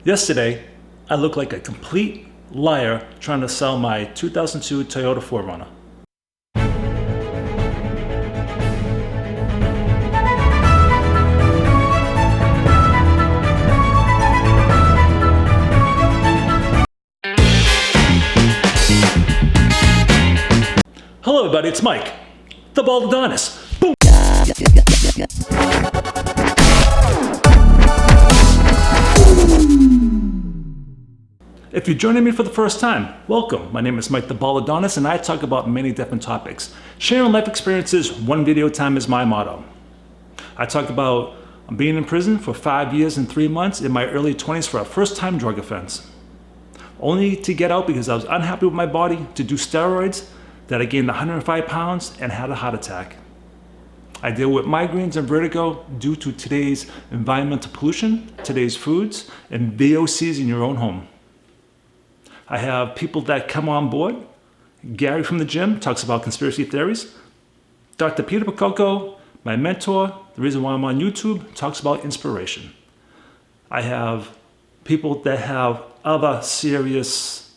Yesterday, I looked like a complete liar trying to sell my 2002 Toyota 4runner. Hello everybody, it's Mike, the Baldadonis. Boom! If you're joining me for the first time, welcome. My name is Mike the Baldadonis and I talk about many different topics. Sharing life experiences, one video at a time is my motto. I talked about being in prison for 5 years and 3 months in my early 20s for a first-time drug offense. Only to get out because I was unhappy with my body, to do steroids, that I gained 105 pounds and had a heart attack. I deal with migraines and vertigo due to today's environmental pollution, today's foods, and VOCs in your own home. I have people that come on board. Gary from the gym talks about conspiracy theories. Dr. Peter Picoco, my mentor, the reason why I'm on YouTube, talks about inspiration. I have people that have other serious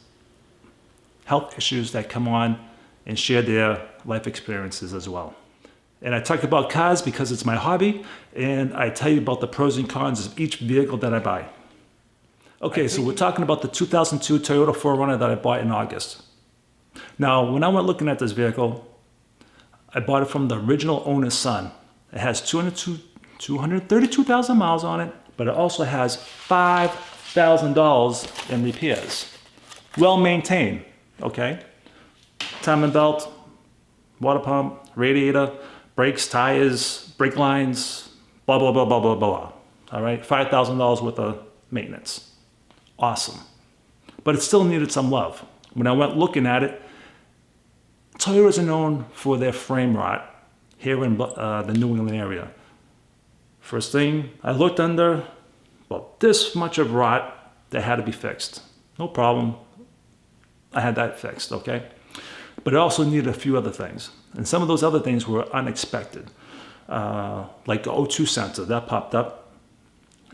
health issues that come on and share their life experiences as well. And I talk about cars because it's my hobby, and I tell you about the pros and cons of each vehicle that I buy. Okay, so we're talking about the 2002 Toyota 4runner that I bought in August. Now, when I went looking at this vehicle, I bought it from the original owner's son. It has 232,000 miles on it, but it also has $5,000 in repairs. Well maintained, okay? Timing belt, water pump, radiator, brakes, tires, brake lines, blah, blah, blah, blah, blah, blah. All right, $5,000 worth of maintenance. Awesome. But it still needed some love. When I went looking at it, Toyotas are known for their frame rot here in the New England area. First thing I looked under, about this much of rot that had to be fixed. No problem. I had that fixed, okay? But it also needed a few other things. And some of those other things were unexpected. Like the O2 sensor, that popped up.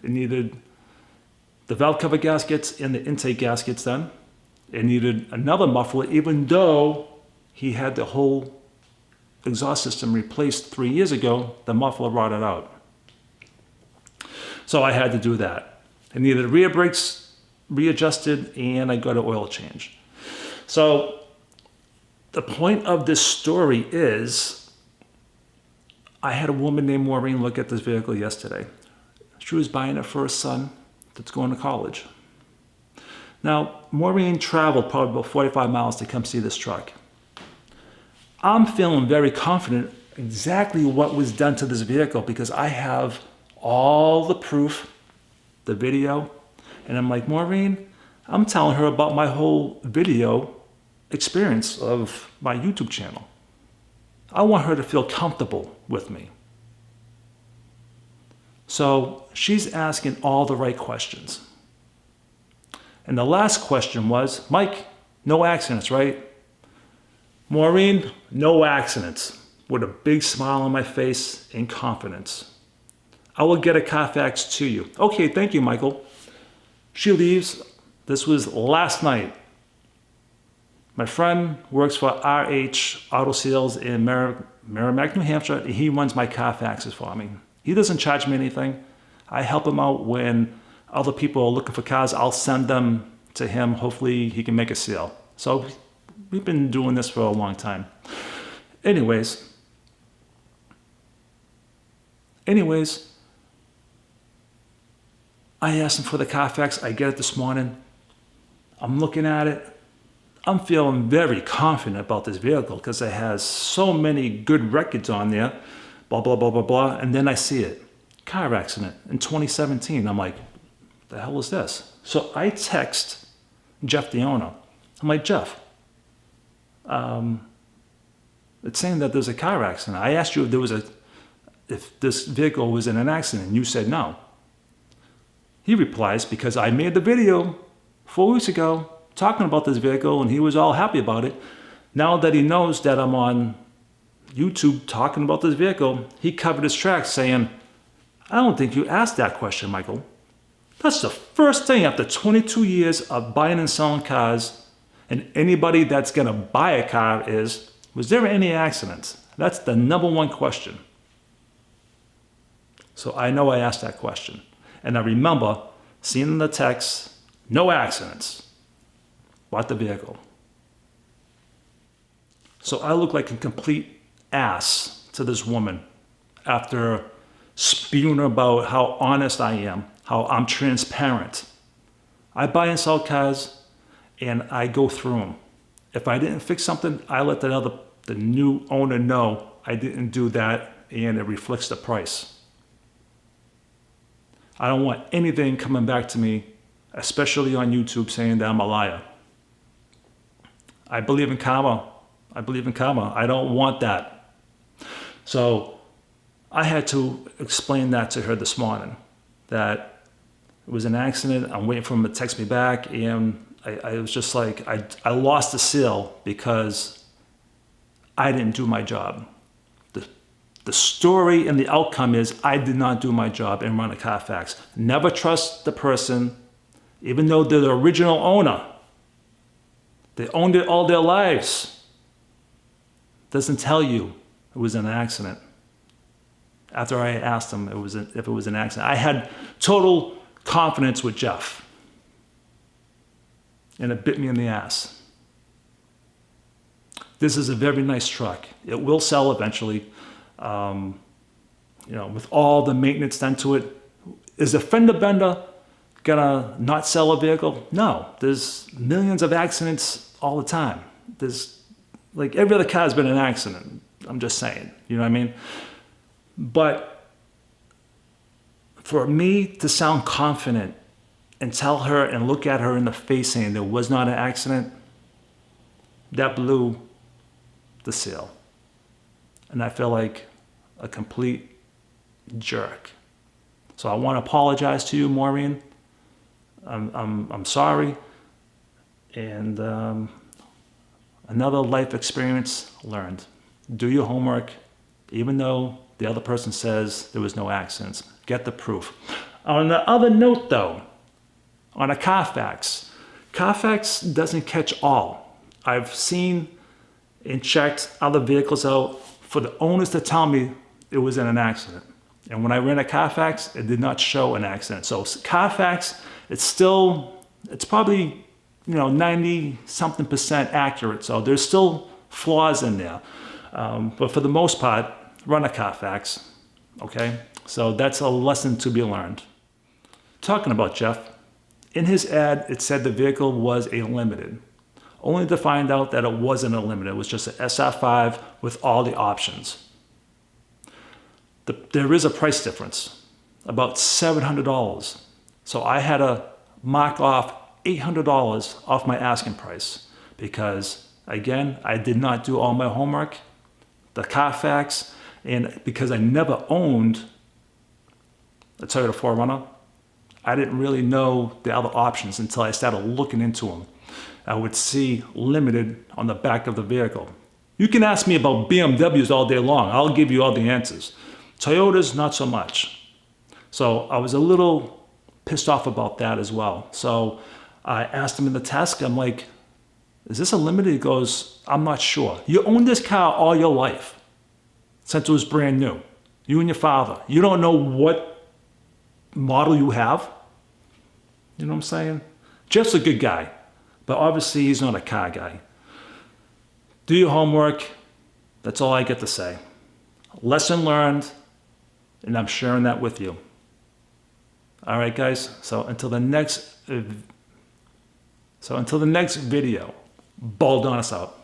It needed the valve cover gaskets and the intake gaskets done. It needed another muffler, even though he had the whole exhaust system replaced 3 years ago, the muffler rotted out. So I had to do that. It needed rear brakes readjusted, and I got an oil change. So the point of this story is, I had a woman named Maureen look at this vehicle yesterday. She was buying it for her son that's going to college. Now, Maureen traveled probably about 45 miles to come see this truck. I'm feeling very confident exactly what was done to this vehicle because I have all the proof, the video, and I'm like, Maureen, I'm telling her about my whole video experience of my YouTube channel. I want her to feel comfortable with me. So she's asking all the right questions. And the last question was, Mike, no accidents, right? Maureen, no accidents, with a big smile on my face and confidence. I will get a Carfax to you. Okay, thank you, Michael. She leaves. This was last night. My friend works for RH Auto Sales in Merrimack, New Hampshire, and he runs my Carfaxes for me. He doesn't charge me anything. I help him out when other people are looking for cars. I'll send them to him. Hopefully he can make a sale. So we've been doing this for a long time. Anyways, I asked him for the Carfax. I get it this morning. I'm looking at it. I'm feeling very confident about this vehicle because it has so many good records on there, blah, blah, blah, blah, blah. And then I see it, car accident in 2017. I'm like, what the hell is this? So I text Jeff, the owner. I'm like, Jeff, it's saying that there's a car accident. I asked you if this vehicle was in an accident. You said no. He replies, because I made the video 4 weeks ago talking about this vehicle and he was all happy about it. Now that he knows that I'm on YouTube talking about this vehicle, he covered his tracks saying, I don't think you asked that question, Michael. That's the first thing after 22 years of buying and selling cars, and anybody that's gonna buy a car is, was there any accidents? That's the number one question. So I know I asked that question. And I remember seeing in the text, no accidents. Bought the vehicle. So I look like a complete ass to this woman after spewing about how honest I am, how I'm transparent. I buy and sell cars and I go through them. If I didn't fix something, I let the new owner know I didn't do that, and it reflects the price. I don't want anything coming back to me, especially on YouTube, saying that I'm a liar. I believe in karma. I believe in karma. I don't want that. So I had to explain that to her this morning, that it was an accident. I'm waiting for him to text me back, and I was just like, I lost the sale because I didn't do my job. The story and the outcome is I did not do my job and run a Carfax. Never trust the person, even though they're the original owner. They owned it all their lives. Doesn't tell you it was an accident. After I asked him if it was an accident, I had total confidence with Jeff. And it bit me in the ass. This is a very nice truck. It will sell eventually. With all the maintenance done to it. Is a fender bender gonna not sell a vehicle? No. There's millions of accidents all the time. There's, like, every other car has been an accident. I'm just saying, you know what I mean? But for me to sound confident and tell her and look at her in the face saying there was not an accident, that blew the sale. And I feel like a complete jerk. So I want to apologize to you, Maureen. I'm sorry. And another life experience learned. Do your homework, even though the other person says there was no accidents. Get the proof. On the other note, though, on a Carfax, Carfax doesn't catch all. I've seen and checked other vehicles out for the owners to tell me it was in an accident. And when I ran a Carfax, it did not show an accident. So Carfax, it's probably 90-something% accurate. So there's still flaws in there. But for the most part, run a Carfax, okay? So that's a lesson to be learned. Talking about Jeff, in his ad, it said the vehicle was a limited, only to find out that it wasn't a limited. It was just an SR5 with all the options. There is a price difference, about $700. So I had to mark off $800 off my asking price because, again, I did not do all my homework, the Carfax, and because I never owned a Toyota4runner, I didn't really know the other options until I started looking into them. I would see limited on the back of the vehicle. You can ask me about BMWs all day long. I'll give you all the answers. Toyotas, not so much. So I was a little pissed off about that as well. So I asked him in the test, I'm like, is this a limited? He goes, I'm not sure. You owned this car all your life since it was brand new. You and your father. You don't know what model you have? You know what I'm saying? Jeff's a good guy, but obviously he's not a car guy. Do your homework. That's all I get to say. Lesson learned, and I'm sharing that with you. All right, guys. So until the next video, Baldadonis out.